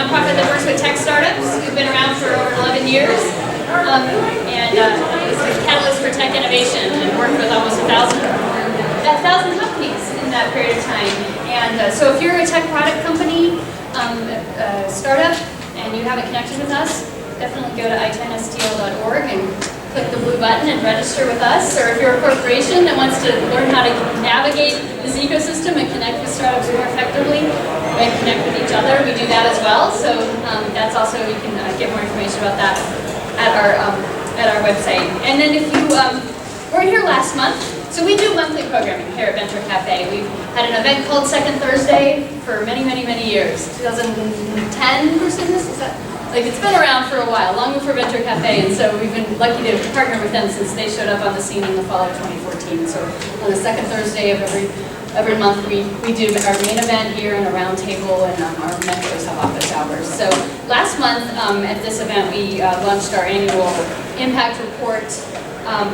nonprofit that works with tech startups. We've been around for over 11 years. It's a catalyst for tech innovation and worked with almost 1,000 companies in that period of time. And so if you're a tech product company, startup, and you haven't connected with us, definitely go to i10stl.org and click the blue button and register with us. Or if you're a corporation that wants to learn how to navigate this ecosystem and connect with startups more effectively and connect with each other, we do that as well. So that's also, you can get more information about that at our website. And then if you weren't here last month, so we do monthly programming here at Venture Cafe. We've had an event called Second Thursday for many, many, many years. 2010 this? Is that? Like, it's been around for a while, long before Venture Cafe, and so we've been lucky to partner with them since they showed up on the scene in the fall of 2014. So on the second Thursday of every month, we do our main event here and a round table, and our mentors have office hours. So last month at this event, we launched our annual impact report,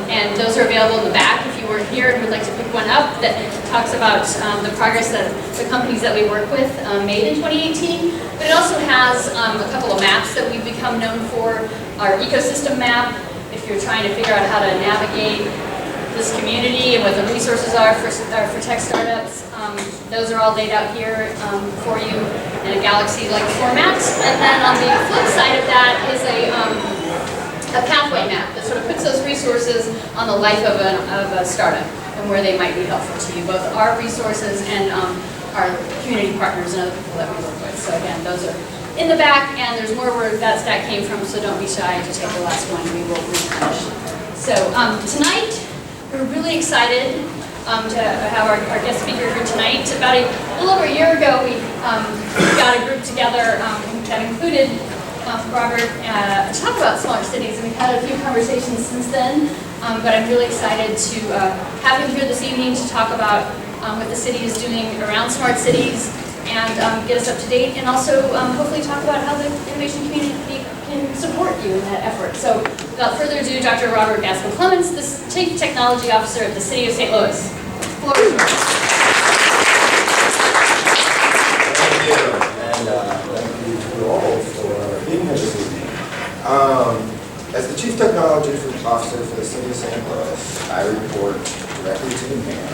and those are available in the back if you weren't here and would like to pick one up that talks about the progress that the companies that we work with made in 2018. But it also has a couple of maps that we've become known for. Our ecosystem map, if you're trying to figure out how to navigate this community and what the resources are for tech startups. Those are all laid out here for you in a galaxy-like format. And then on the flip side of that is a pathway map that sort of puts those resources on the life of a startup and where they might be helpful to you, both our resources and our community partners and other people that we work with. So again, those are in the back, and there's more where that stat came from, so don't be shy to take the last one. We will replenish. So tonight, we're really excited to have our guest speaker here tonight. About a little over a year ago, we got a group together that included Robert to talk about smart cities, and we've had a few conversations since then, but I'm really excited to have him here this evening to talk about what the city is doing around smart cities and get us up to date, and also hopefully talk about how the innovation community can support you in that effort. So without further ado, Dr. Robert Gaskill-Clemons, the Chief Technology Officer at the City of St. Louis. The floor is yours. Thank you, and thank you to all for being here this evening. As the Chief Technology Officer for the City of St. Louis, I report directly to the mayor.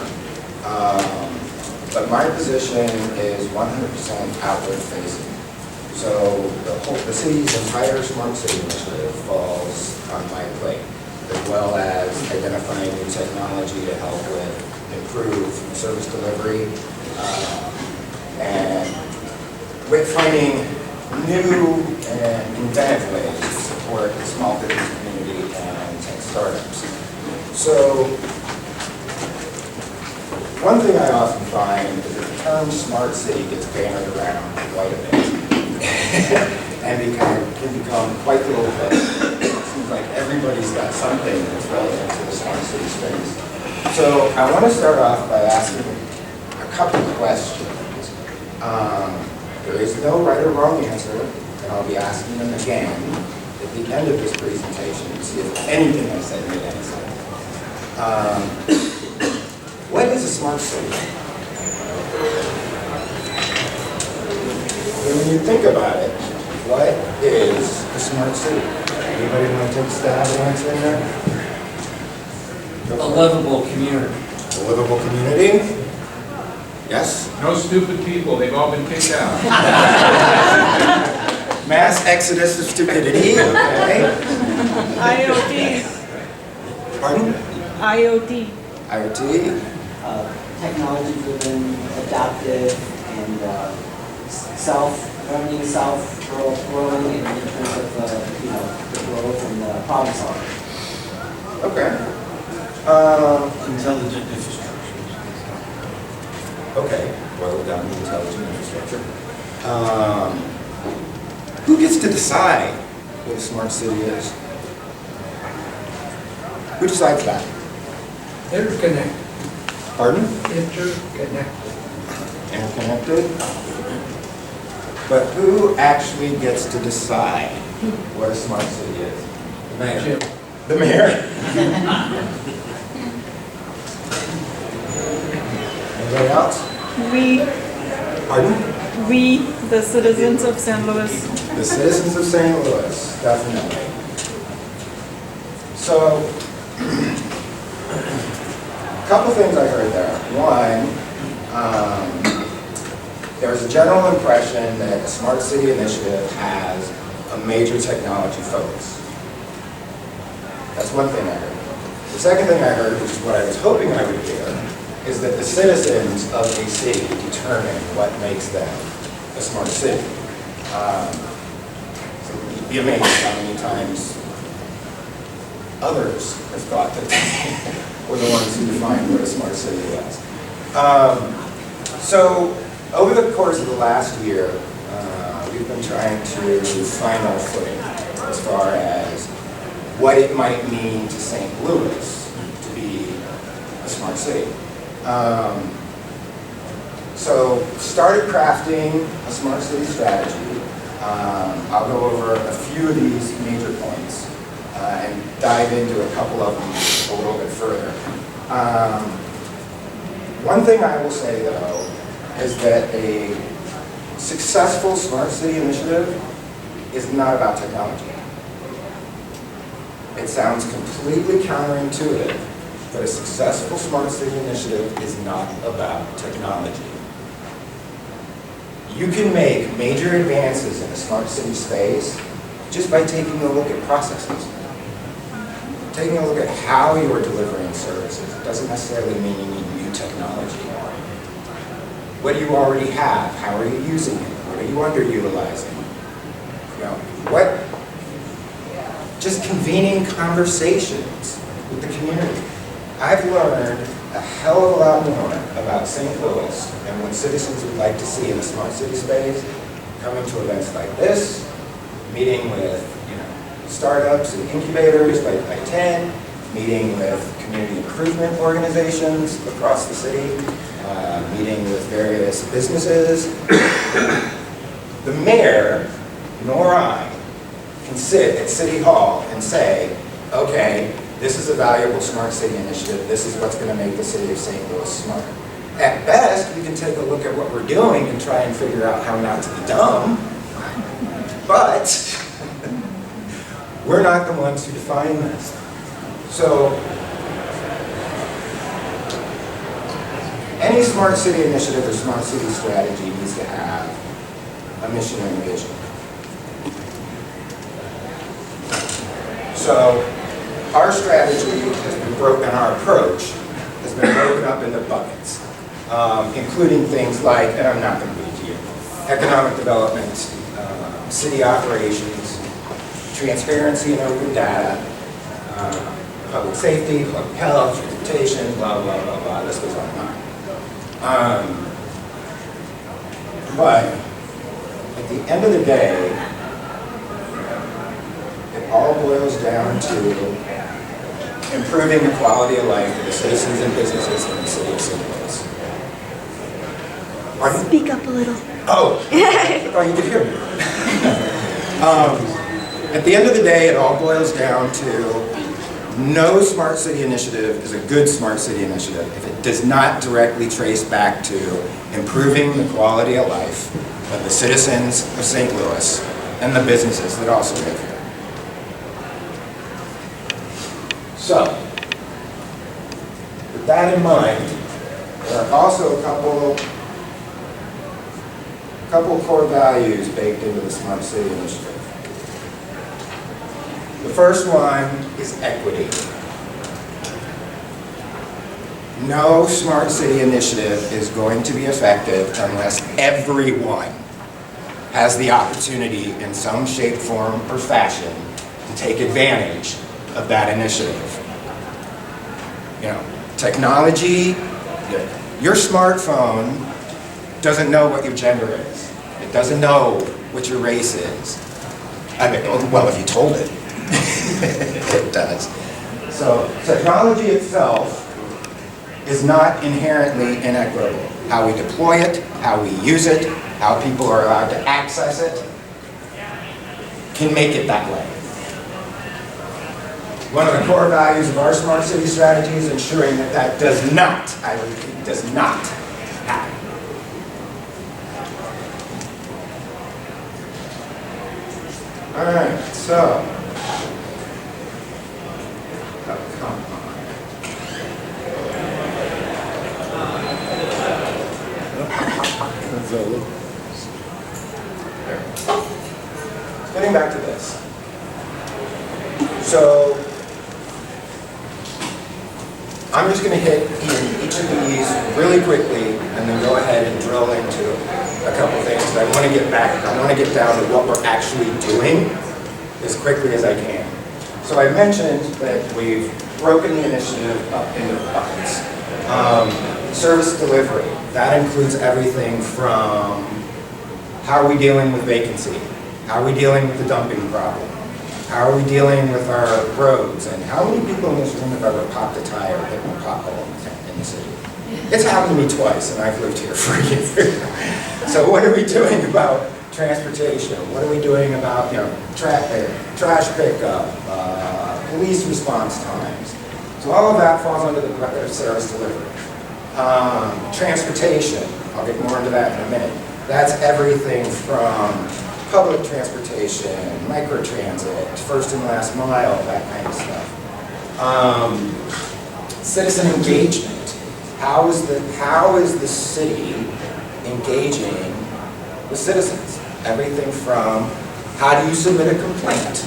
But my position is 100% outward facing. So the city's entire smart city initiative falls on my plate, as well as identifying new technology to help with improved service delivery and with finding new and inventive ways to support the small business community and tech startups. So one thing I often find is that the term smart city gets bannered around quite a bit and can become quite the old fashioned. It seems like everybody's got something that's relevant to the smart city space. So I want to start off by asking a couple of questions. There is no right or wrong answer, and I'll be asking them again at the end of this presentation to see if anything I said made any sense. What is a smart city? When you think about it, what is a smart city? Anybody want to take a stab at answering that? A livable community. A livable community? Yes? No stupid people, they've all been kicked out. Mass exodus of stupidity, okay. IoT. Pardon? IoT. IoT? Technology-driven, adaptive, and self-learning, self-growing in terms of the growth and the problem solving. Okay. Intelligent infrastructure. Okay, boil it down to intelligent infrastructure. Who gets to decide what a smart city is? Who decides that? Interconnected. Pardon? Interconnected. Interconnected? But who actually gets to decide what a smart city is? The mayor. The mayor? Anybody else? We. Pardon? We, the citizens of St. Louis. The citizens of St. Louis, definitely. So, a couple things I heard there. One, there's a general impression that a Smart City initiative has a major technology focus. That's one thing I heard. The second thing I heard, which is what I was hoping I would hear, is that the citizens of a city determine what makes them a smart city. So you'd be amazed how many times others have thought that they were the ones who defined what a smart city was. So over the course of the last year, we've been trying to find our footing as far as what it might mean to St. Louis to be a smart city. So started crafting a smart city strategy. I'll go over a few of these major points and dive into a couple of them a little bit further. One thing I will say though is that a successful smart city initiative is not about technology. It sounds completely counterintuitive, but a successful smart city initiative is not about technology. You can make major advances in a smart city space just by taking a look at processes. Taking a look at how you are delivering services. It doesn't necessarily mean you need new technology. What do you already have? How are you using it? What are you underutilizing? You know, just convening conversations with the community. I've learned a hell of a lot more about St. Louis and what citizens would like to see in the smart city space, coming to events like this, meeting with startups and incubators like 10, meeting with community improvement organizations across the city, meeting with various businesses. The mayor, nor I, can sit at City Hall and say, okay, this is a valuable smart city initiative, this is what's going to make the city of St. Louis smarter. At best, we can take a look at what we're doing and try and figure out how not to be dumb, but we're not the ones who define this. So, any smart city initiative or smart city strategy needs to have a mission and a vision. So, our strategy has been broken, our approach has been broken up into buckets, including things like, and I'm not going to read to you, economic development, city operations, transparency and open data, public safety, public health, transportation, blah, blah, blah, blah, this goes on and on. But at the end of the day, it all boils down to improving the quality of life for the citizens and businesses in the city of St. Louis. Pardon? Speak up a little. Oh, I thought you could hear me. At the end of the day, it all boils down to no smart city initiative is a good smart city initiative if it does not directly trace back to improving the quality of life of the citizens of St. Louis and the businesses that also live here. So, with that in mind, there are also a couple core values baked into the Smart City Initiative. The first one is equity. No Smart City Initiative is going to be effective unless everyone has the opportunity in some shape, form, or fashion to take advantage of that initiative. You know, technology, your smartphone doesn't know what your gender is. It doesn't know what your race is. I mean, well, if you told it, it does. So technology itself is not inherently inequitable. How we deploy it, how we use it, how people are allowed to access it, can make it that way. One of the core values of our Smart City strategy is ensuring that that does not, I repeat, does not happen. All right, so. Oh, come on. Getting back to this. So, I'm just going to hit each of these really quickly and then go ahead and drill into a couple things. I want to get back, I want to get down to what we're actually doing as quickly as I can. So I mentioned that we've broken the initiative up into buckets. Service delivery, that includes everything from how are we dealing with vacancy? How are we dealing with the dumping problem? How are we dealing with our roads? And how many people in this room have ever popped a tire or hit a pothole in the city? It's happened to me twice, and I've lived here for a year. So what are we doing about transportation? What are we doing about trash pickup, police response times? So all of that falls under the bucket of service delivery. Transportation, I'll get more into that in a minute. That's everything from public transportation, microtransit, first and last mile, that kind of stuff. Citizen engagement. How is the city engaging the citizens? Everything from how do you submit a complaint?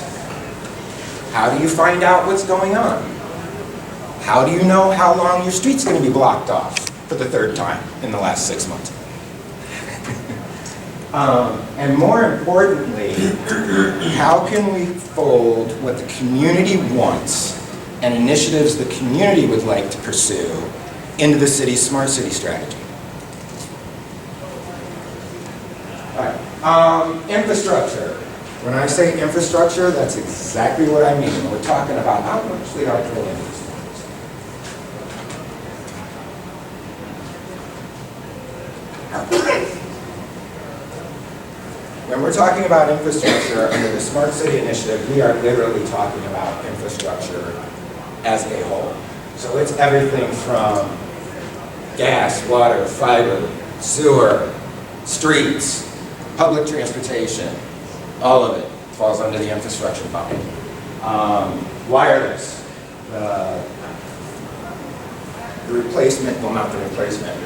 How do you find out what's going on? How do you know how long your street's going to be blocked off for the third time in the last 6 months? And more importantly, how can we fold what the community wants and initiatives the community would like to pursue into the city's smart city strategy? All right. Infrastructure. When I say infrastructure, that's exactly what I mean. We're talking about how much they are drilling these things. When we're talking about infrastructure under the Smart City Initiative, we are literally talking about infrastructure as a whole. So it's everything from gas, water, fiber, sewer, streets, public transportation, all of it falls under the infrastructure bucket. Wireless, the replacement, well not the replacement,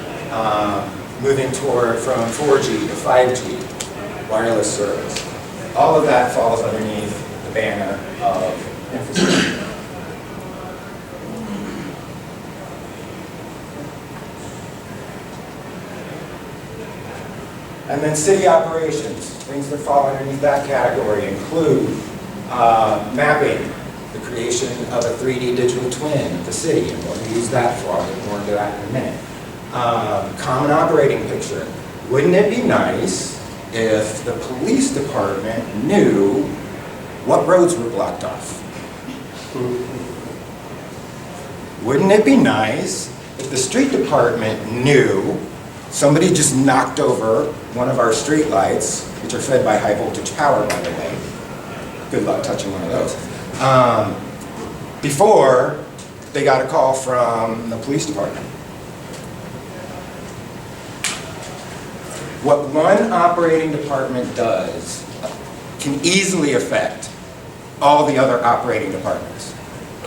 moving toward from 4G to 5G, wireless service. All of that falls underneath the banner of infrastructure. And then city operations, things that fall underneath that category include mapping, the creation of a 3D digital twin of the city, and what we use that for. I'll get more into that in a minute. Common operating picture. Wouldn't it be nice if the police department knew what roads were blocked off? Wouldn't it be nice if the street department knew somebody just knocked over one of our street lights, which are fed by high voltage power, by the way. Good luck touching one of those. Before they got a call from the police department. What one operating department does can easily affect all the other operating departments.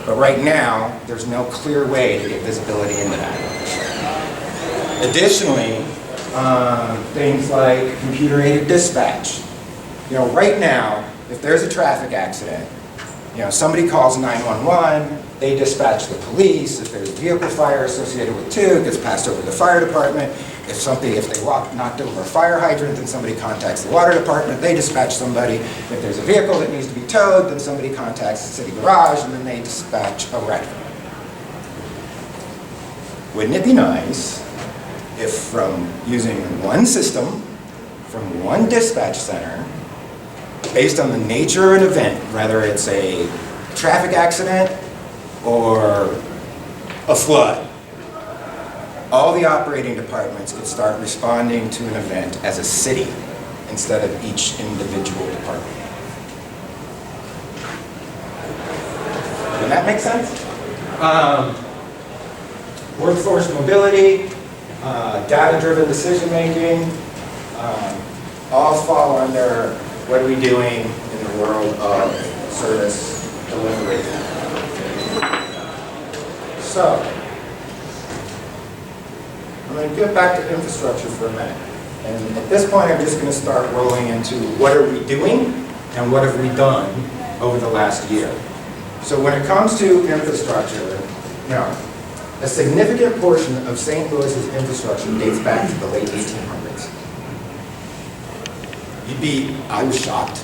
But right now, there's no clear way to get visibility into that. Additionally, things like computer-aided dispatch. You know, right now, if there's a traffic accident, you know, somebody calls 911, they dispatch the police. If there's a vehicle fire associated with two, it gets passed over to the fire department. If they knocked over a fire hydrant, then somebody contacts the water department, they dispatch somebody. If there's a vehicle that needs to be towed, then somebody contacts the city garage, and then they dispatch a wreck. Wouldn't it be nice if from using one system, from one dispatch center, based on the nature of an event, whether it's a traffic accident or a flood, all the operating departments could start responding to an event as a city instead of each individual department. Does that make sense? Workforce mobility, data-driven decision-making, all fall under what are we doing in the the world of service delivery. So, I'm going to get back to infrastructure for a minute. And at this point, I'm just going to start rolling into what are we doing and what have we done over the last year. So when it comes to infrastructure, a significant portion of St. Louis's infrastructure dates back to the late 1800s. I was shocked.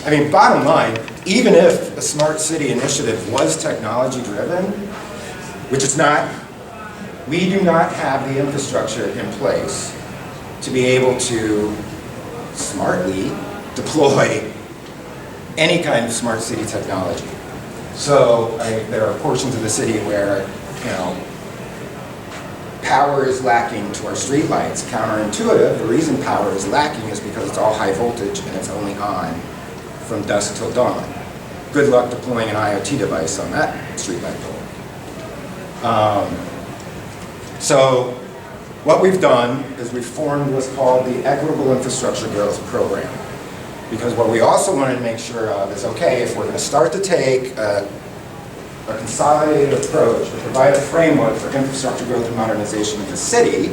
I mean, bottom line, even if a smart city initiative was technology driven, which it's not, we do not have the infrastructure in place to be able to smartly deploy any kind of smart city technology. So there are portions of the city where, power is lacking to our streetlights. Counterintuitive, the reason power is lacking is because it's all high voltage and it's only on from dusk till dawn. Good luck deploying an IoT device on that streetlight pole. So what we've done is we've formed what's called the Equitable Infrastructure Growth Program. Because what we also wanted to make sure of is, okay, if we're going to start to take a consolidated approach to provide a framework for infrastructure growth and modernization of the city,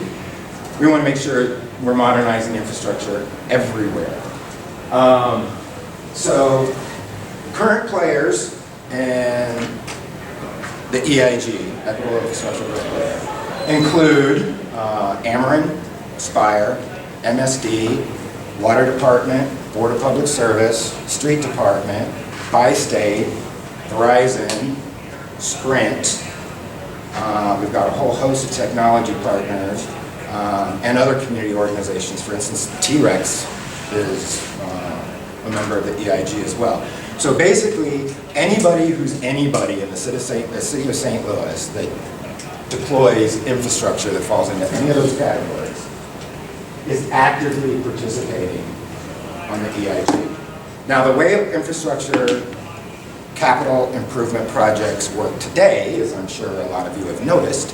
we want to make sure we're modernizing infrastructure everywhere. So current players in the EIG, Equitable Infrastructure Growth Program, include Ameren, Spire, MSD, Water Department, Board of Public Service, Street Department, Bi-State, Verizon, Sprint. We've got a whole host of technology partners and other community organizations. For instance, T-Rex is a member of the EIG as well. So basically, anybody who's anybody in the city of St. Louis that deploys infrastructure that falls into any of those categories is actively participating on the EIG. Now, the way infrastructure capital improvement projects work today, as I'm sure a lot of you have noticed,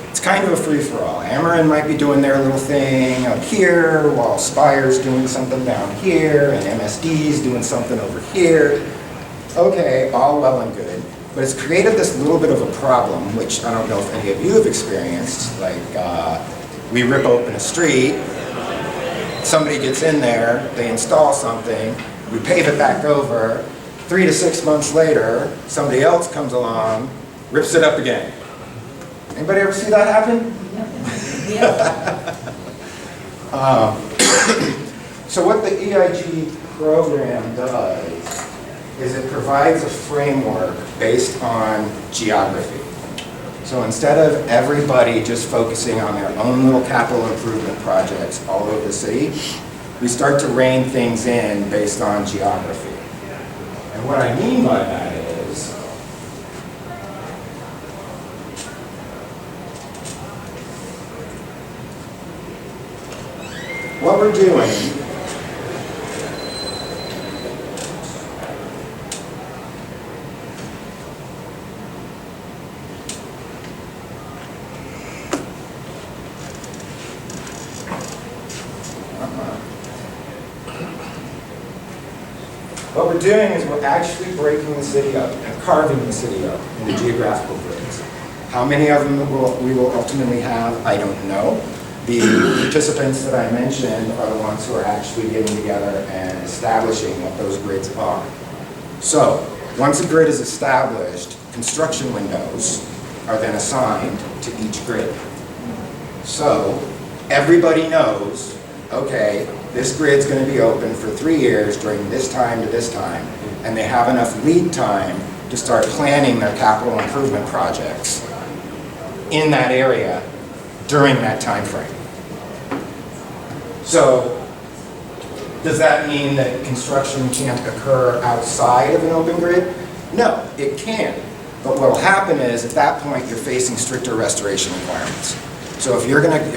it's kind of a free-for-all. Ameren might be doing their little thing out here, while Spire's doing something down here, and MSD's doing something over here. Okay, all well and good. But it's created this little bit of a problem, which I don't know if any of you have experienced. Like, we rip open a street, somebody gets in there, they install something, we pave it back over, 3 to 6 months later, somebody else comes along, rips it up again. Anybody ever see that happen? So what the EIG program does is it provides a framework based on geography. So instead of everybody just focusing on their own little capital improvement projects all over the city, we start to rein things in based on geography. And what I mean by that is, what we're doing What we're doing is we're actually breaking the city up and carving the city up into geographical grids. How many of them we will ultimately have, I don't know. The participants that I mentioned are the ones who are actually getting together and establishing what those grids are. So, once a grid is established, construction windows are then assigned to each grid. So, everybody knows, okay, this grid's going to be open for 3 years during this time to this time, and they have enough lead time to start planning their capital improvement projects in that area during that time frame. So, does that mean that construction can't occur outside of an open grid? No, it can. But what will happen is, at that point, you're facing stricter restoration requirements. So if you're going to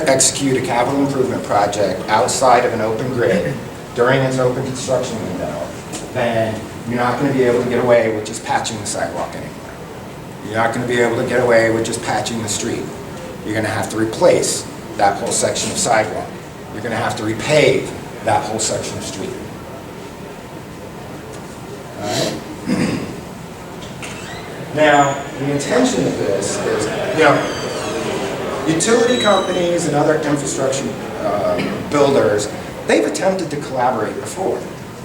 execute a capital improvement project outside of an open grid during its open construction window, then you're not going to be able to get away with just patching the sidewalk anymore. You're not going to be able to get away with just patching the street. You're going to have to replace that whole section of sidewalk. You're going to have to repave that whole section of street. All right. Now, the intention of this is, utility companies and other infrastructure builders, they've attempted to collaborate before.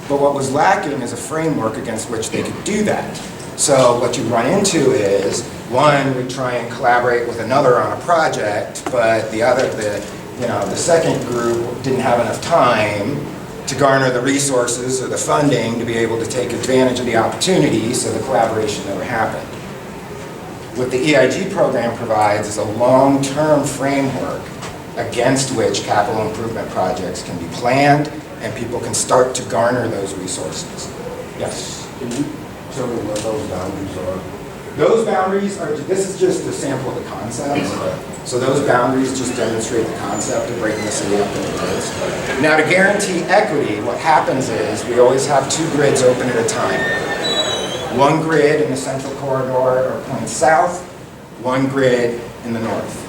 But what was lacking is a framework against which they could do that. So what you run into is, one would try and collaborate with another on a project, but the second group didn't have enough time to garner the resources or the funding to be able to take advantage of the opportunity, so the collaboration never happened. What the EIG program provides is a long-term framework against which capital improvement projects can be planned and people can start to garner those resources. Yes? Can you tell me what those boundaries are? Those boundaries are, this is just a sample of the concepts. So those boundaries just demonstrate the concept of breaking the city up into grids. Now, to guarantee equity, what happens is we always have 2 grids open at a time. 1 grid in the central corridor or points south, 1 grid in the north.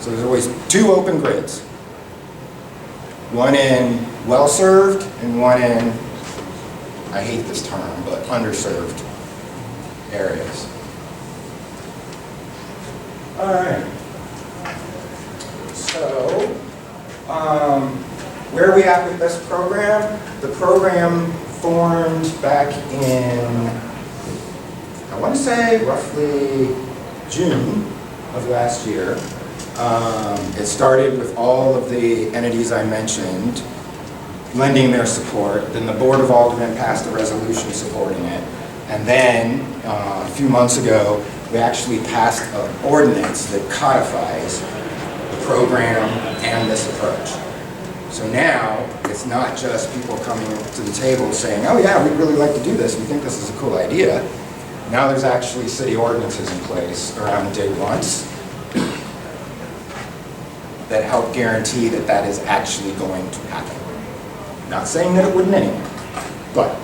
So there's always 2 open grids. 1 in well-served and 1 in, I hate this term, but underserved areas. All right. So, where are we at with this program? The program formed back in, I want to say roughly June of last year. It started with all of the entities I mentioned lending their support. Then the Board of Aldermen passed a resolution supporting it. And then, a few months ago, we actually passed an ordinance that codifies the program and this approach. So now, it's not just people coming to the table saying, oh yeah, we'd really like to do this, we think this is a cool idea. Now there's actually city ordinances in place around day once that help guarantee that that is actually going to happen. Not saying that it wouldn't anyway, but.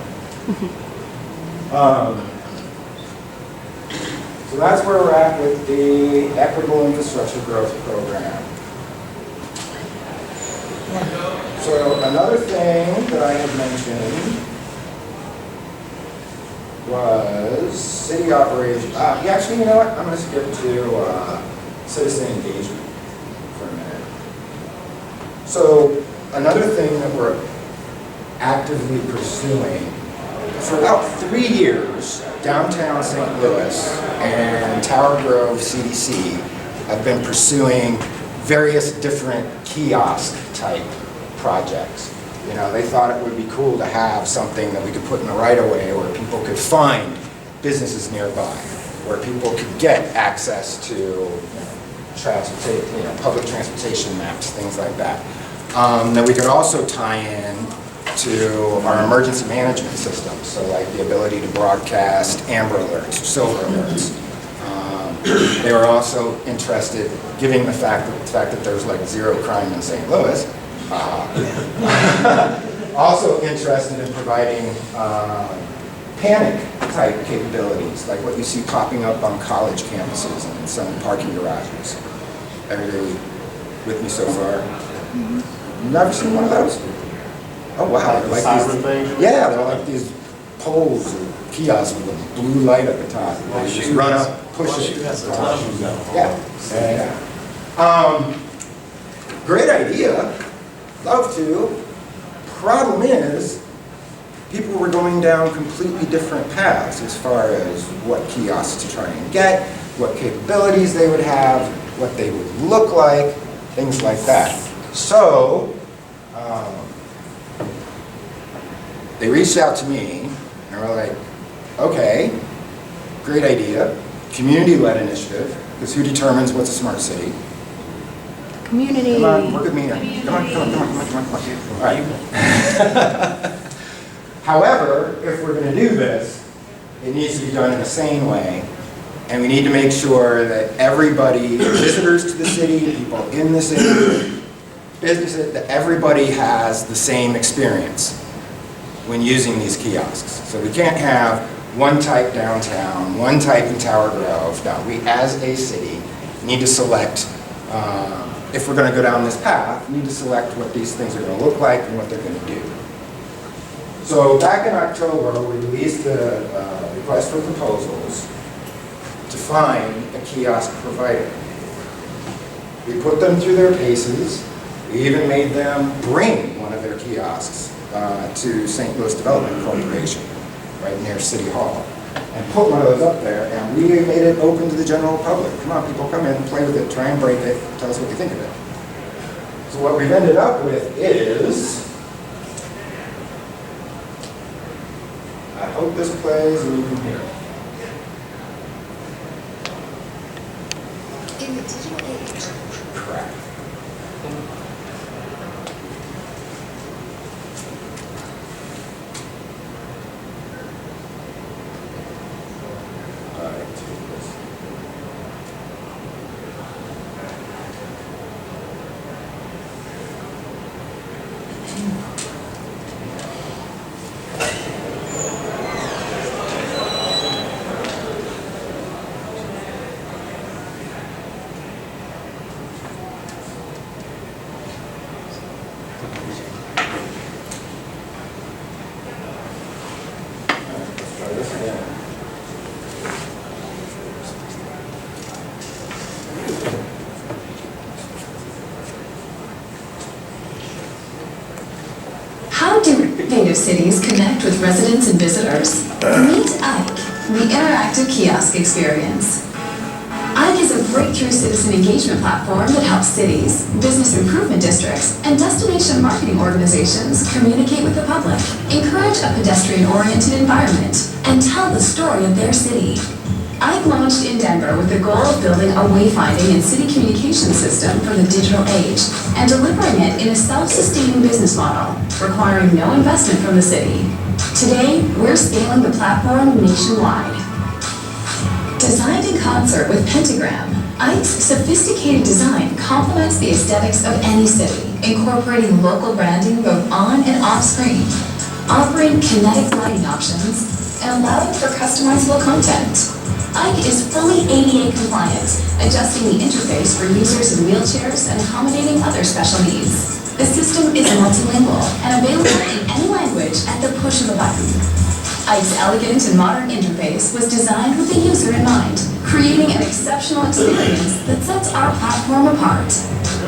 So that's where we're at with the Equitable Infrastructure Growth Program. So another thing that I had mentioned was city operations. Actually, you know what? I'm going to skip to citizen engagement for a minute. So another thing that we're actively pursuing, for about 3 years, downtown St. Louis and Tower Grove CDC have been pursuing various different kiosk-type projects. You know, they thought it would be cool to have something that we could put in the right-of-way where people could find businesses nearby, where people could get access to public transportation maps, things like that. That we could also tie in to our emergency management system, so like the ability to broadcast Amber Alerts, Silver Alerts. They were also interested, given the fact that there's like 0 crime in St. Louis, also interested in providing panic-type capabilities, like what you see popping up on college campuses and in some parking garages. Everybody with me so far? Never seen one of those? Oh wow, they're like these, yeah, they're like these poles or kiosks with a blue light at the top. You just run up, push it. Yeah. Great idea. Love to. Problem is, people were going down completely different paths as far as what kiosks to try and get, what capabilities they would have, what they would look like, things like that. So, they reached out to me and were like, okay, great idea, community-led initiative, because who determines what's a smart city? Community. Come on, work with me here. Come on. All right. However, if we're going to do this, it needs to be done in a sane way, and we need to make sure that everybody, visitors to the city, people in the city, businesses, that everybody has the same experience when using these kiosks. So we can't have one type downtown, one type in Tower Grove. No, we as a city need to select if we're gonna go down this path, need to select what these things are gonna look like and what they're gonna do. So back in October, we released the request for proposals to find a kiosk provider. We put them through their paces. We even made them bring one of their kiosks to St. Louis Development Corporation, right near City Hall, and put one of those up there, and we made it open to the general public. Come on, people, come in, play with it, try and break it, tell us what you think of it. So what we've ended up with is, I hope this plays and you can hear it. In the digital age. Correct. All right, take this. Let's try this again. How do innovative cities connect with residents and visitors? Meet Ike, the interactive kiosk experience. Ike is a breakthrough citizen engagement platform that helps cities, business improvement districts, and destination marketing organizations communicate with the public, encourage a pedestrian-oriented environment, and tell the story of their city. Ike launched in Denver with the goal of building a wayfinding and city communication system for the digital age and delivering it in a self-sustaining business model, requiring no investment from the city. Today, we're scaling the platform nationwide. Designed in concert with Pentagram, Ike's sophisticated design complements the aesthetics of any city, incorporating local branding both on and off screen, offering kinetic lighting options, and allowing for customizable content. Ike is fully ADA compliant, adjusting the interface for users in wheelchairs and accommodating other special needs. The system is multilingual and available in any language at the push of a button. Ike's elegant and modern interface was designed with the user in mind, creating an exceptional experience that sets our platform apart.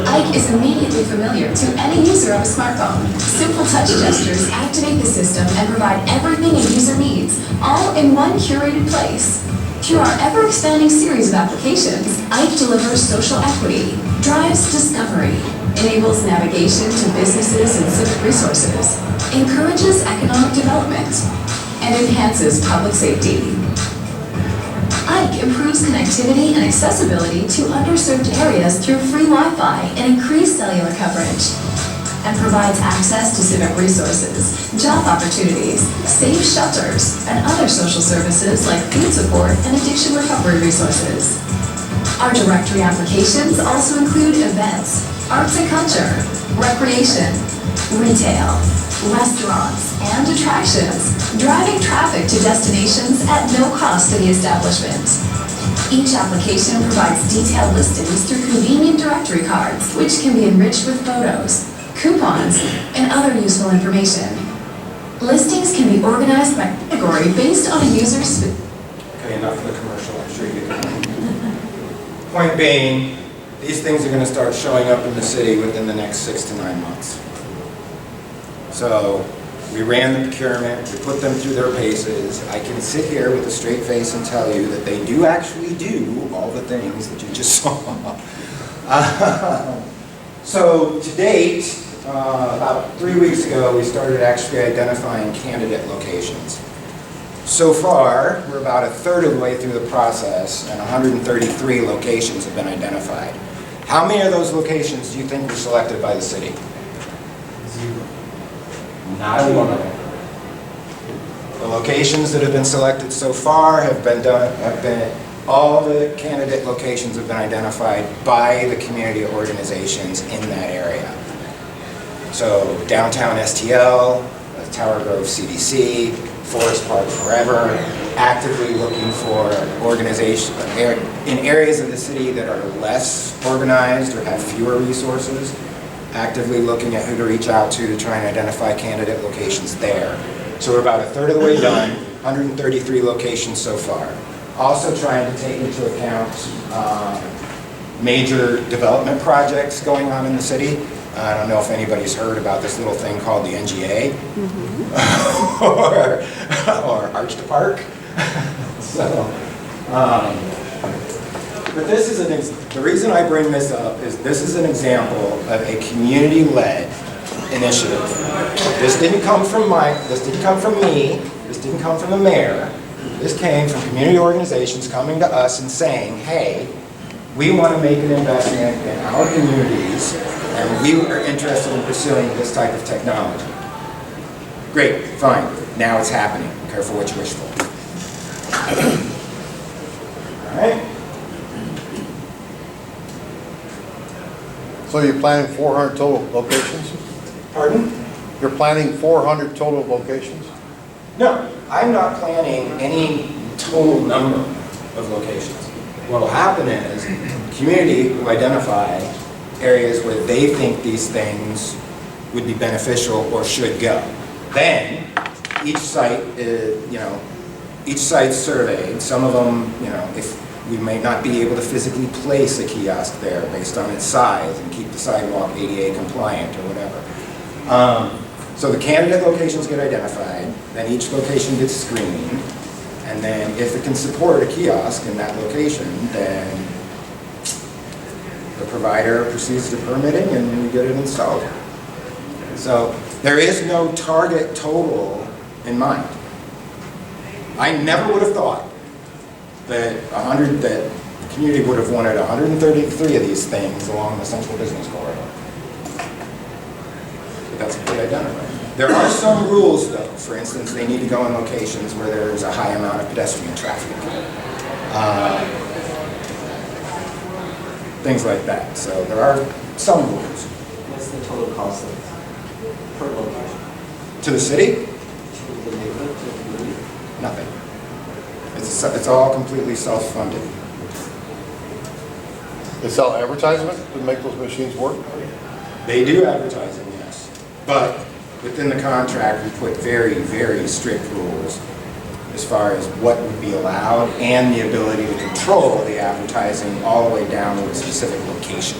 Ike is immediately familiar to any user of a smartphone. Simple touch gestures activate the system and provide everything a user needs, all in one curated place. Through our ever-expanding series of applications, Ike delivers social equity, drives discovery, enables navigation to businesses and civic resources, encourages economic development, and enhances public safety. Ike improves connectivity and accessibility to underserved areas through free Wi-Fi and increased cellular coverage, and provides access to civic resources, job opportunities, safe shelters, and other social services like food support and addiction recovery resources. Our directory applications also include events, arts and culture, recreation, retail, restaurants, and attractions, driving traffic to destinations at no cost to the establishment. Each application provides detailed listings through convenient directory cards, which can be enriched with photos, coupons, and other useful information. Listings can be organized by category based on a user's... Okay, enough of the commercial, I'm sure you can. Point being, these things are going to start showing up in the city within the next 6 to 9 months. So we ran the procurement, we put them through their paces. I can sit here with a straight face and tell you that they do actually do all the things that you just saw. So to date, about 3 weeks ago, we started actually identifying candidate locations. So far, we're about a third of the way through the process, and 133 locations have been identified. How many of those locations do you think were selected by the city? Zero. Not one of them. The locations that have been selected so far all the candidate locations have been identified by the community organizations in that area. So downtown STL, Tower Grove CDC, Forest Park Forever, actively looking for organization, in areas of the city that are less organized or have fewer resources, actively looking at who to reach out to try and identify candidate locations there. So we're about a third of the way done, 133 locations so far. Also trying to take into account major development projects going on in the city. I don't know if anybody's heard about this little thing called the NGA or Arch to Park. So, but this is the reason I bring this up is this is an example of a community-led initiative. This didn't come from this didn't come from me, this didn't come from the mayor. This came from community organizations coming to us and saying, hey, we want to make an investment in our communities and we are interested in pursuing this type of technology. Great, fine, now it's happening. Careful what you wish for. All right. So you're planning 400 total locations? Pardon? You're planning 400 total locations? No, I'm not planning any total number of locations. What will happen is the community will identify areas where they think these things would be beneficial or should go. Then each site is, each site's surveyed. Some of them, if we may not be able to physically place a kiosk there based on its size and keep the sidewalk ADA compliant or whatever. So the candidate locations get identified, then each location gets screened, and then if it can support a kiosk in that location, then the provider proceeds to permitting and we get it installed. So there is no target total in mind. I never would have thought that the community would have wanted 133 of these things along the central business corridor. But that's what they identified. There are some rules though. For instance, they need to go in locations where there's a high amount of pedestrian traffic. Things like that. So there are some rules. What's the total cost of per location? To the city? To the neighborhood, to the community? Nothing. It's all completely self-funded. They sell advertisement to make those machines work? They do advertising, yes. But within the contract, we put very, very strict rules as far as what would be allowed and the ability to control the advertising all the way down to a specific location.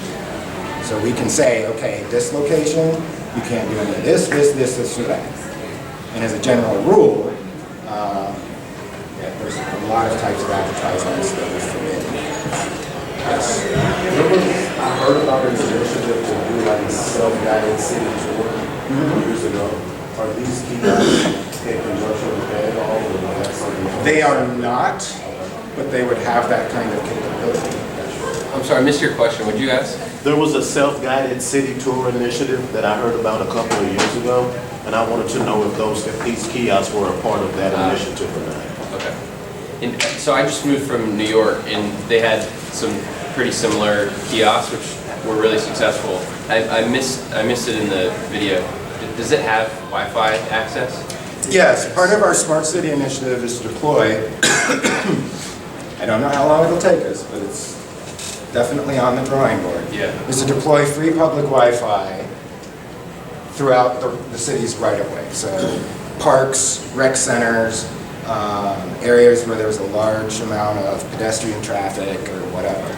So we can say, okay, this location, you can't do any of this, or that. And as a general rule, there's a lot of types of advertisements that are forbidden. Yes. I heard about this initiative to do like a self-guided city tour years ago. Are these kiosks in conjunction with that at all, or do they have something else? They are not, but they would have that kind of capability. I'm sorry, I missed your question. Would you ask? There was a self-guided city tour initiative that I heard about a couple of years ago, and I wanted to know if these kiosks were a part of that initiative or not. Okay. And so I just moved from New York, and they had some pretty similar kiosks, which were really successful. I missed it in the video. Does it have Wi-Fi access? Yes, part of our Smart City initiative is to deploy, I don't know how long it'll take us, but it's definitely on the drawing board. Yeah. Is to deploy free public Wi-Fi throughout the city's right-of-way. So parks, rec centers, areas where there's a large amount of pedestrian traffic or whatever.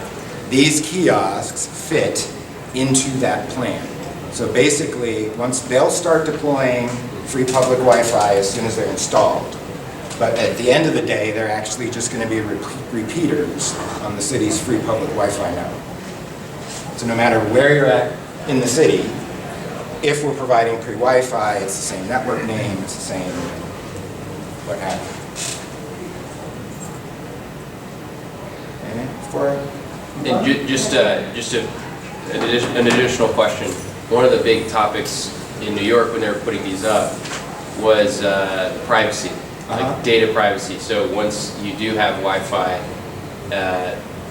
These kiosks fit into that plan. So basically, they'll start deploying free public Wi-Fi as soon as they're installed. But at the end of the day, they're actually just going to be repeaters on the city's free public Wi-Fi network. So no matter where you're at in the city, if we're providing free Wi-Fi, it's the same network name, it's the same what have you. And an additional question. One of the big topics in New York when they were putting these up was privacy, like data privacy. So once you do have Wi-Fi,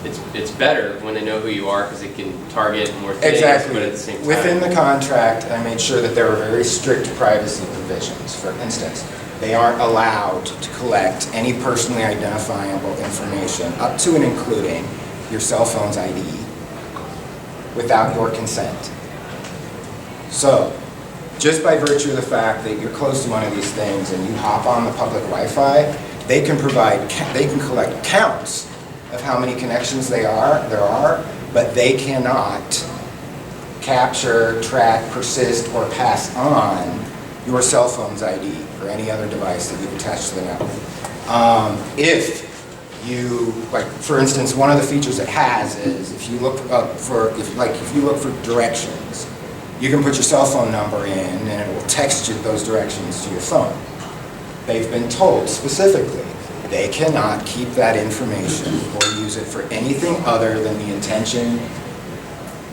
it's better when they know who you are because they can target more things. Exactly. But at the same time, within the contract, I made sure that there were very strict privacy provisions. For instance, They aren't allowed to collect any personally identifiable information, up to and including your cell phone's ID, without your consent. So, just by virtue of the fact that you're close to one of these things and you hop on the public Wi-Fi, they can collect counts of how many connections there are, but they cannot capture, track, persist, or pass on your cell phone's ID or any other device that you've attached to the network. If you, like, for instance, one of the features it has is if you look for directions, you can put your cell phone number in and it will text you those directions to your phone. They've been told specifically they cannot keep that information or use it for anything other than the intention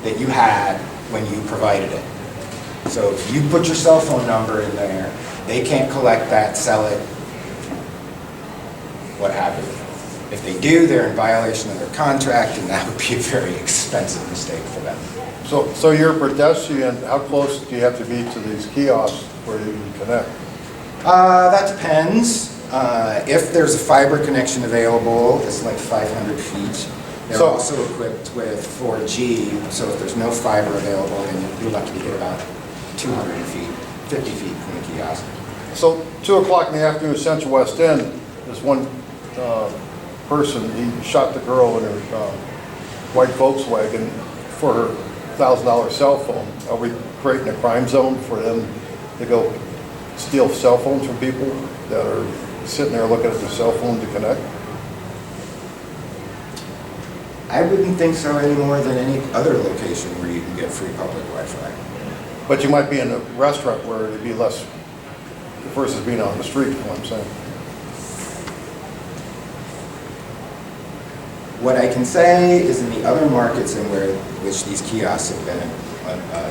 that you had when you provided it. So if you put your cell phone number in there, they can't collect that, sell it, what have you. If they do, they're in violation of their contract, and that would be a very expensive mistake for them. So you're a pedestrian, how close do you have to be to these kiosks where you can connect? That depends. If there's a fiber connection available, it's like 500 feet. They're also equipped with 4G, so if there's no fiber available, then you're lucky to get about 200 feet, 50 feet from the kiosk. So 2 o'clock in the afternoon, Central West End, there's one person, he shot the girl in her white Volkswagen for her $1,000 cell phone. Are we creating a crime zone for them to go steal cell phones from people that are sitting there looking at their cell phone to connect? I wouldn't think so any more than any other location where you can get free public Wi-Fi. But you might be in a restaurant where it'd be less versus being on the street, you know what I'm saying? What I can say is in the other markets in which these kiosks have been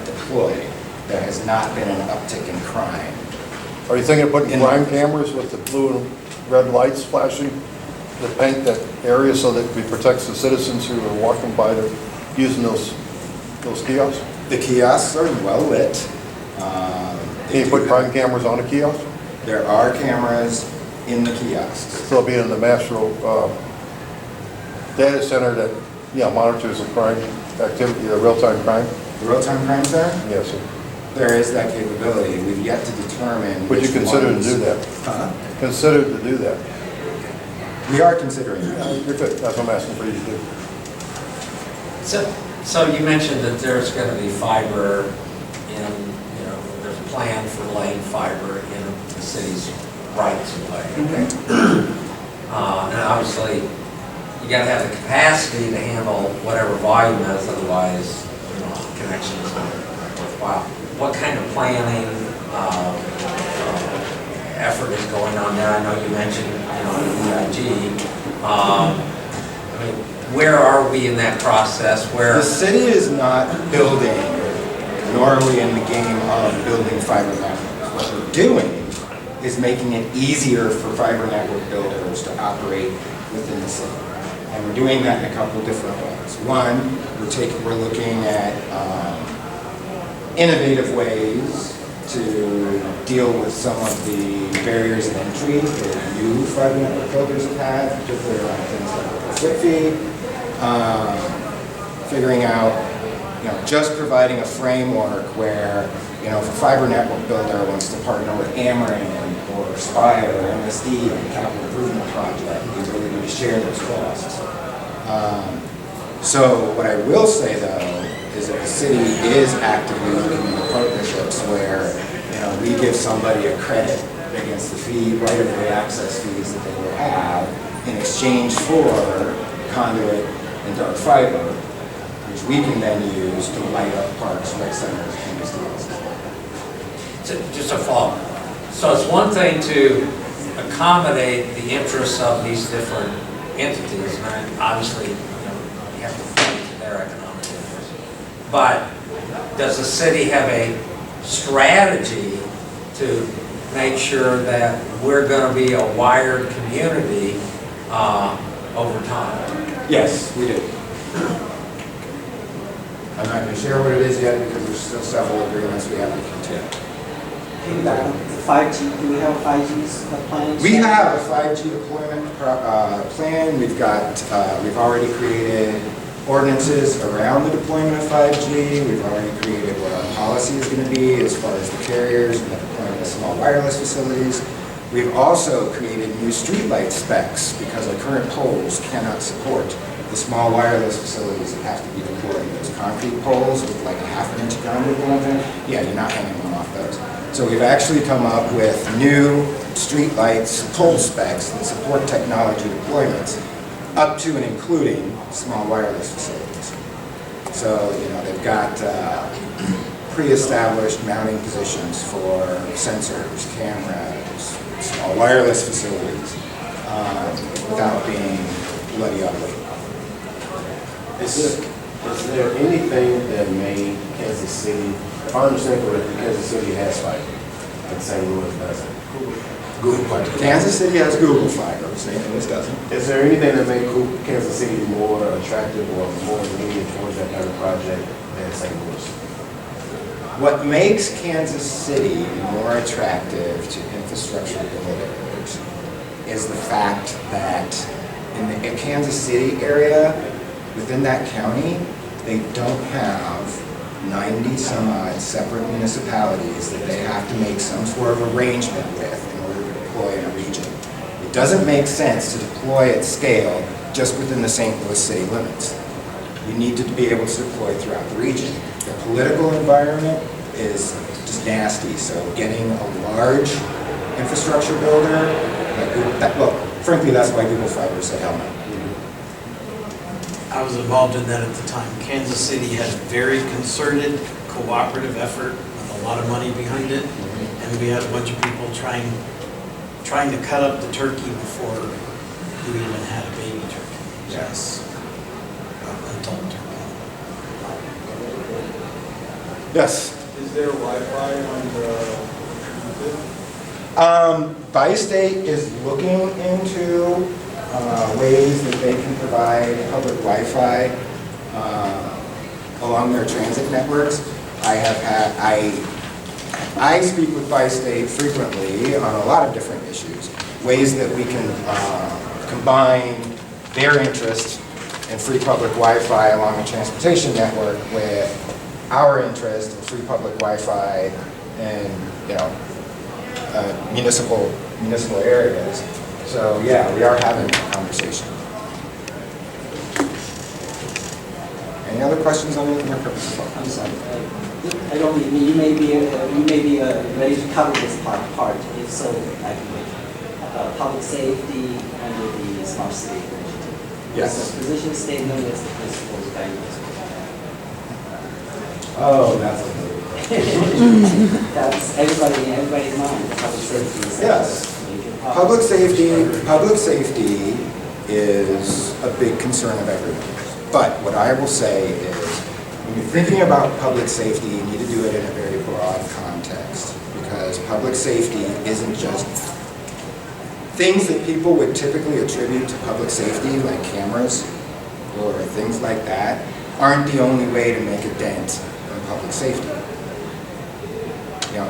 deployed, there has not been an uptick in crime. Are you thinking of putting crime cameras with the blue and red lights flashing to paint that area so that it protects the citizens who are walking by to using those kiosks? The kiosks are well lit. Can you put crime cameras on a kiosk? There are cameras in the kiosks. So it'll be in the Mastro data center that monitors the crime activity, the real-time crime? The real-time crime center? Yes, sir. There is that capability. We've yet to determine. Would you consider to do that? Huh? Consider to do that? We are considering that. You're good. That's what I'm asking for you to do. So you mentioned that there's going to be fiber in, there's a plan for laying fiber in the city's rights of way. And obviously, you got to have the capacity to handle whatever volume is, otherwise, connection is not worthwhile. What kind of planning effort is going on there? I know you mentioned, EIG. Where are we in that process? The city is not building, nor are we in the game of building fiber networks. What we're doing is making it easier for fiber network builders to operate within the city. And we're doing that in a couple different ways. One, we're looking at innovative ways to deal with some of the barriers of entry that new fiber network builders have had, particularly around things like the split fee. Figuring out, just providing a framework where, if a fiber network builder wants to partner with Ameren or Spire or MSD on a capital improvement project, the ability to share those costs. So what I will say though is that the city is actively looking into partnerships where, we give somebody a credit against the fee, right-of-way access fees that they will have in exchange for conduit and dark fiber, which we can then use to light up parks, rec centers, and museums. Just a follow-up. So it's one thing to accommodate the interests of these different entities, and obviously, you have to fight to their economic interests. But does the city have a strategy to make sure that we're going to be a wired community over time? Yes, we do. I'm not going to share what it is yet because there's still several agreements we have to continue. piggyback on the 5G, do we have a 5G plan? We have a 5G deployment plan. We've already created ordinances around the deployment of 5G. We've already created what our policy is going to be as far as the carriers and the deployment of small wireless facilities. We've also created new streetlight specs because our current poles cannot support the small wireless facilities that have to be deployed. Those concrete poles with like a ½ inch grounded on them, yeah, you're not hanging them off those. So we've actually come up with new streetlights, pole specs that support technology deployments up to and including small wireless facilities. So, you know, they've got pre-established mounting positions for sensors, cameras, small wireless facilities, without being bloody ugly. Is there anything that made Kansas City, if I understand correctly, Kansas City has fiber, and St. Louis doesn't? Google Fiber. Kansas City has Google Fiber, St. Louis doesn't. Is there anything that made Kansas City more attractive or more lenient towards that kind of project than St. Louis? What makes Kansas City more attractive to infrastructure builders is the fact that in the Kansas City area, within that county, they don't have 90 some odd separate municipalities that they have to make some sort of arrangement with in order to deploy in a region. It doesn't make sense to deploy at scale just within the St. Louis city limits. You need to be able to deploy throughout the region. The political environment is just nasty, so getting a large infrastructure builder, well, frankly, that's why Google Fiber said hell no. I was involved in that at the time. Kansas City had a very concerted, cooperative effort with a lot of money behind it, and we had a bunch of people trying to cut up the turkey before we even had a baby turkey. Yes. Adult turkey. Yes. Is there Wi-Fi on the? Bi-State is looking into ways that they can provide public Wi-Fi along their transit networks. I speak with Bi-State frequently on a lot of different issues, ways that we can combine their interest in free public Wi-Fi along the transportation network with our interest in free public Wi-Fi in, you know, municipal areas. So yeah, we are having a conversation. Any other questions on anything or purposes? I'm sorry. I don't mean, you may be ready to cover this part. If so, I can wait. Public safety under the smart city initiative. Yes. The position statement is the principal's guidance. Oh, that's a good question. That's everybody's mind. Public safety is Yes. Public safety is a big concern of everyone. But what I will say is, when you're thinking about public safety, you need to do it in a very broad context, because public safety isn't just things that people would typically attribute to public safety, like cameras or things like that, aren't the only way to make a dent in public safety. You know,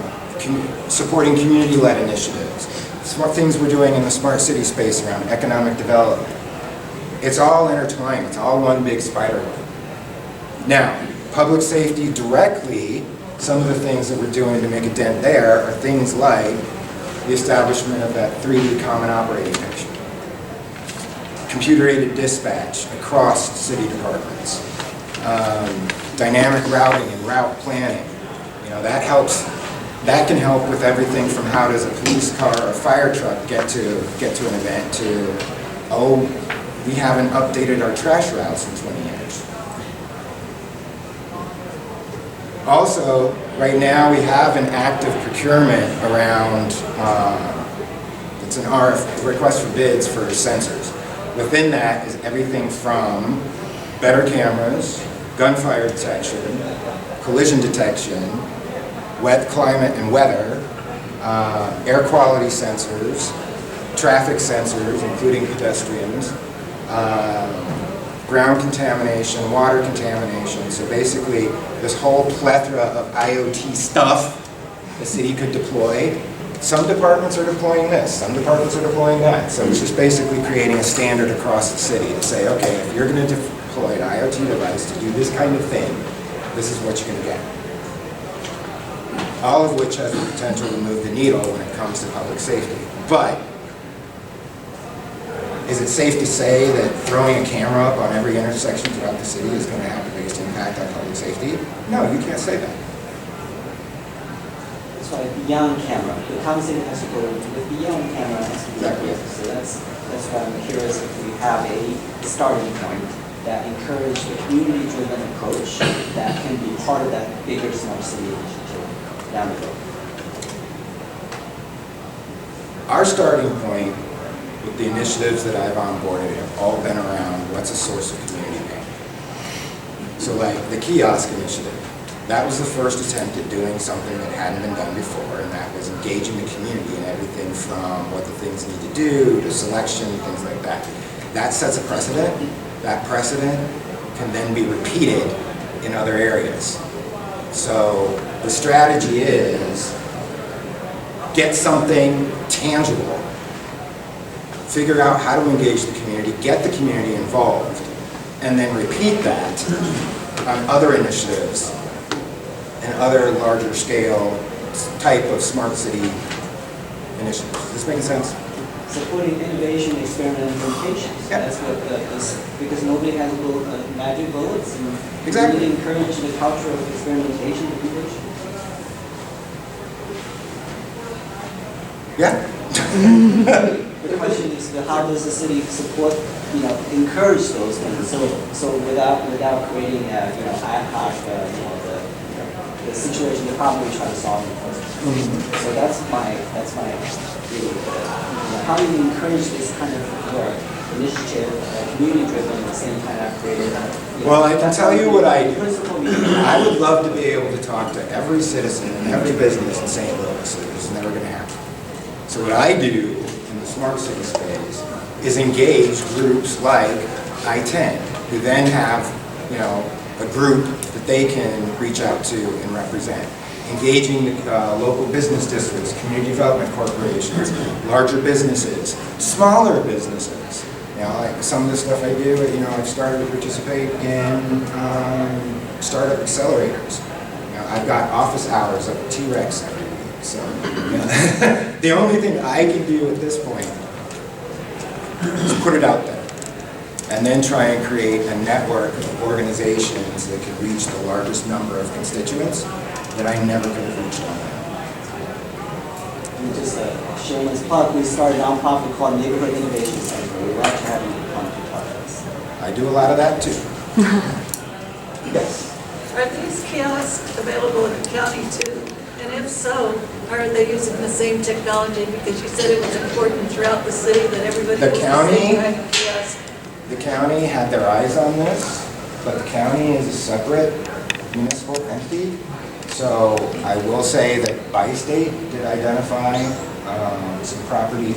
supporting community-led initiatives, smart things we're doing in the smart city space around economic development. It's all intertwined, it's all one big spider web. Now, public safety directly, some of the things that we're doing to make a dent there are things like the establishment of that 3D common operating picture, computer-aided dispatch across city departments, dynamic routing and route planning. You know, that can help with everything from how does a police car or a fire truck get to an event to, oh, we haven't updated our trash routes in 20 years. Also, right now we have an active procurement around, it's an RF, request for bids for sensors. Within that is everything from better cameras, gunfire detection, collision detection, wet climate and weather, air quality sensors, traffic sensors, including pedestrians, ground contamination, water contamination. So basically, this whole plethora of IoT stuff the city could deploy. Some departments are deploying this, some departments are deploying that. So it's just basically creating a standard across the city to say, okay, if you're going to deploy an IoT device to do this kind of thing, this is what you're going to get. All of which has the potential to move the needle when it comes to public safety. But is it safe to say that throwing a camera up on every intersection throughout the city is going to have the biggest impact on public safety? No, you can't say that. It's like beyond camera. The conversation has to go with beyond camera has to be Exactly. So that's why I'm curious if we have a starting point that encourage the community-driven approach that can be part of that bigger smart city initiative down the road. Our starting point with the initiatives that I've onboarded have all been around what's a source of community pain. So like the kiosk initiative, that was the first attempt at doing something that hadn't been done before, and that was engaging the community in everything from what the things need to do to selection, things like that. That sets a precedent. That precedent can then be repeated in other areas. So the strategy is get something tangible, figure out how to engage the community, get the community involved, and then repeat that on other initiatives and other larger scale type of smart city initiatives. Is this making sense? Supporting innovation, experiment, and implementation. So Yep. that's what because nobody has magic bullets, and Exactly. really encourage the culture of experimentation and innovation. Yeah. The question is, how does the city support, encourage those things? So without creating, ad hoc, the situation, the problem we try to solve in the first place. So that's my really, how do you encourage this kind of work, initiative, community-driven, at the same time I've created? Well, I can tell you what I do. Principle. I would love to be able to talk to every citizen and every business in St. Louis. It's never going to happen. So what I do in the smart city space is engage groups like I-10, who then have, a group that they can reach out to and represent. Engaging local business districts, community development corporations, larger businesses, smaller businesses. Like some of the stuff I do, I've started to participate in startup accelerators. I've got office hours up at T-Rex every week. So the only thing I can do at this point is put it out there and then try and create a network of organizations that can reach the largest number of constituents that I never could have reached on that. And just a shameless plug, we started a nonprofit called Neighborhood Innovation Center. We'd love to have you come to talk to us. I do a lot of that too. Yes. Are these kiosks available in the county too? And if so, are they using the same technology? Because you said it was important throughout the city that everybody The was the county? same kind of kiosk. The county had their eyes on this, but the county is a separate municipal entity. So I will say that Bi-State did identify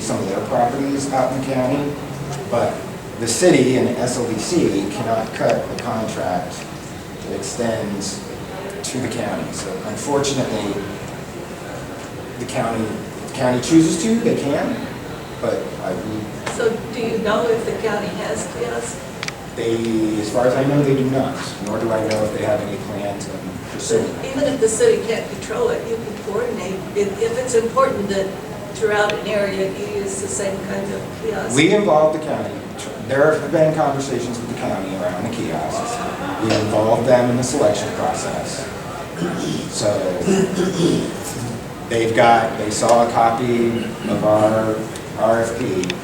some of their properties out in the county, but the city and SLDC cannot cut the contract that extends to the county. So unfortunately, the county chooses to, they can, but So do you know if the county has kiosks? as far as I know, they do not, nor do I know if they have any plans on pursuing it. Even if the city can't control it, you can coordinate. If it's important that throughout an area you use the same kind of kiosk. We involved the county. There have been conversations with the county around the kiosks. We involved them in the selection process. So they saw a copy of our RFP.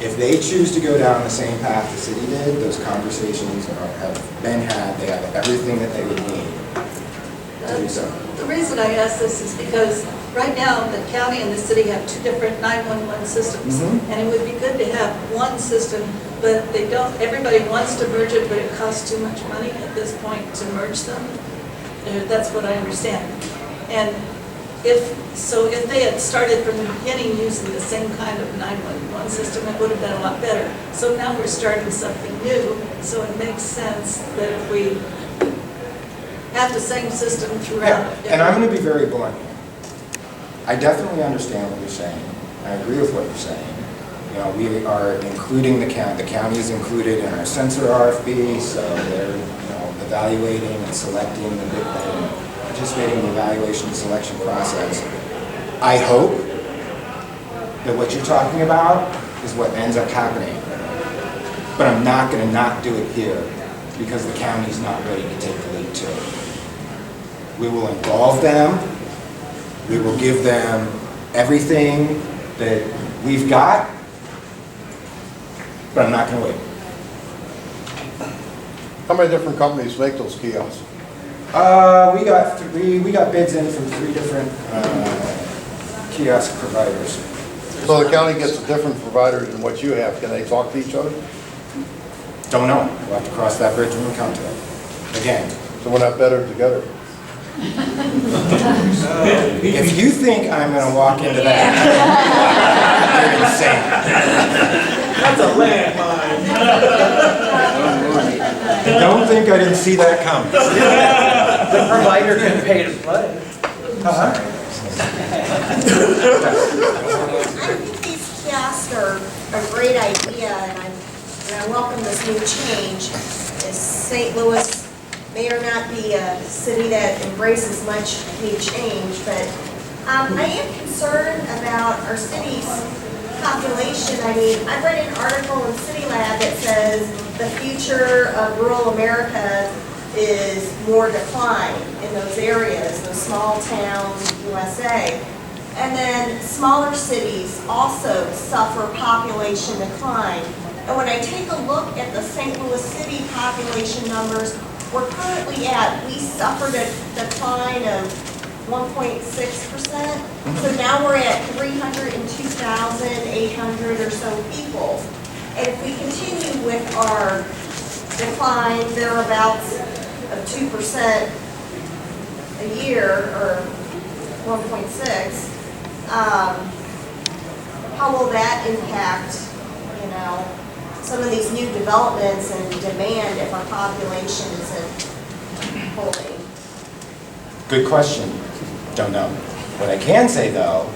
If they choose to go down the same path the city did, those conversations have been had. They have everything that they would need to do so. The reason I ask this is because right now the county and the city have two different 911 systems. And it would be good to have one system, but they don't, everybody wants to merge it, but it costs too much money at this point to merge them. That's what I understand. And if they had started from the beginning using the same kind of 911 system, it would have been a lot better. So now we're starting something new, so it makes sense that if we have the same system throughout. And I'm going to be very blunt here. I definitely understand what you're saying. I agree with what you're saying. You know, we are including the county. The county is included in our sensor RFP, so they're, you know, evaluating and selecting the bid, participating in the evaluation and selection process. I hope that what you're talking about is what ends up happening. But I'm not going to not do it here because the county's not ready to take the lead too. We will involve them. We will give them everything that we've got, but I'm not going to wait. How many different companies make those kiosks? We got bids in from 3 different kiosk providers. So the county gets a different provider than what you have. Can they talk to each other? Don't know. We'll have to cross that bridge when we come to it. Again. So we're not better together? If you think I'm going to walk into that, you're insane. That's a landmine. Don't think I didn't see that coming. The provider can pay to play. Uh-huh. I think these kiosks are a great idea, and I welcome this new change. St. Louis may or not be a city that embraces much new change, but I am concerned about our city's population. I mean, I read an article in City Lab that says the future of rural America is more decline in those areas, those small towns, USA. And then smaller cities also suffer population decline. And when I take a look at the St. Louis City population numbers, we're currently we suffered a decline of 1.6%. So now we're at 302,800 or so people. And if we continue with our decline thereabouts of 2% a year, or 1.6, how will that impact, you know, some of these new developments and demand if our population isn't holding? Good question. Don't know. What I can say, though,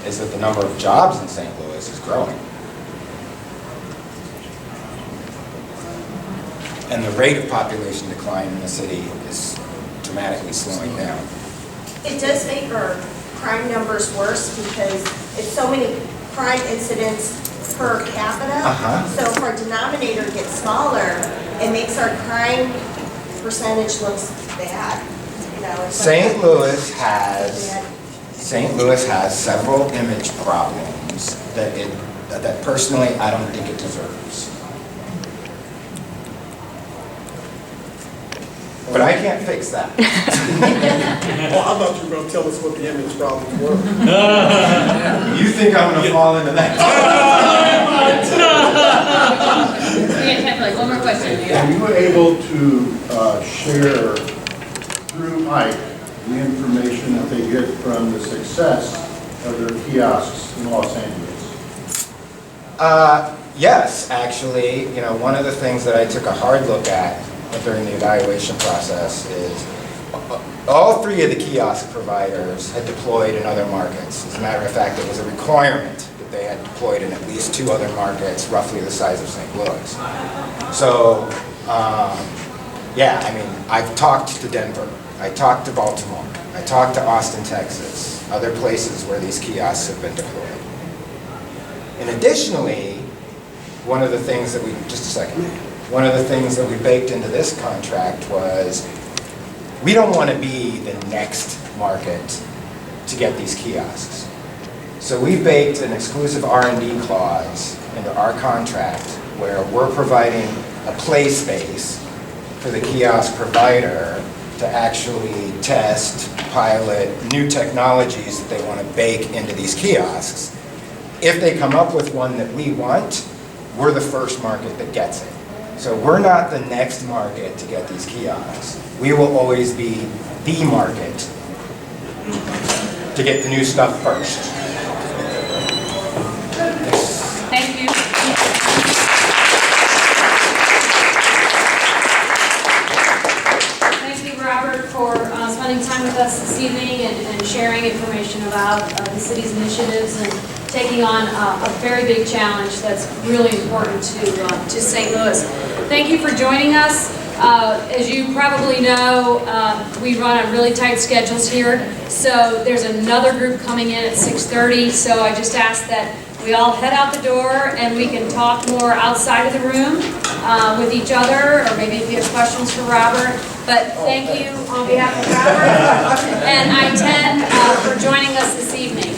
is that the number of jobs in St. Louis is growing. And the rate of population decline in the city is dramatically slowing down. It does make our crime numbers worse because it's so many crime incidents per capita. So if our denominator gets smaller, it makes our crime percentage looks bad. You know, it's St. Louis has several image problems that personally I don't think it deserves. But I can't fix that. Well, I thought you were going to tell us what the image problems were. You think I'm going to fall into that? We have time for like one more question. Are you able to share through Ike the information that they get from the success of their kiosks in Los Angeles? Yes, actually, you know, one of the things that I took a hard look at during the evaluation process is all 3 of the kiosk providers had deployed in other markets. As a matter of fact, it was a requirement that they had deployed in at least 2 other markets roughly the size of St. Louis. So, yeah, I mean, I've talked to Denver, I talked to Baltimore, I talked to Austin, Texas, other places where these kiosks have been deployed. And additionally, one of the things that one of the things that we baked into this contract was we don't want to be the next market to get these kiosks. So we baked an exclusive R&D clause into our contract where we're providing a play space for the kiosk provider to actually test, pilot new technologies that they want to bake into these kiosks. If they come up with one that we want, we're the first market that gets it. So we're not the next market to get these kiosks. We will always be the market to get the new stuff first. Thank you. Thank you, Robert, for this evening and sharing information about the city's initiatives and taking on a very big challenge that's really important to St. Louis. Thank you for joining us. As you probably know, we run on really tight schedules here, so there's another group coming in at 6:30, so I just ask that we all head out the door and we can talk more outside of the room with each other, or maybe if you have questions for Robert. But thank you on behalf of Robert and I-10 for joining us this evening.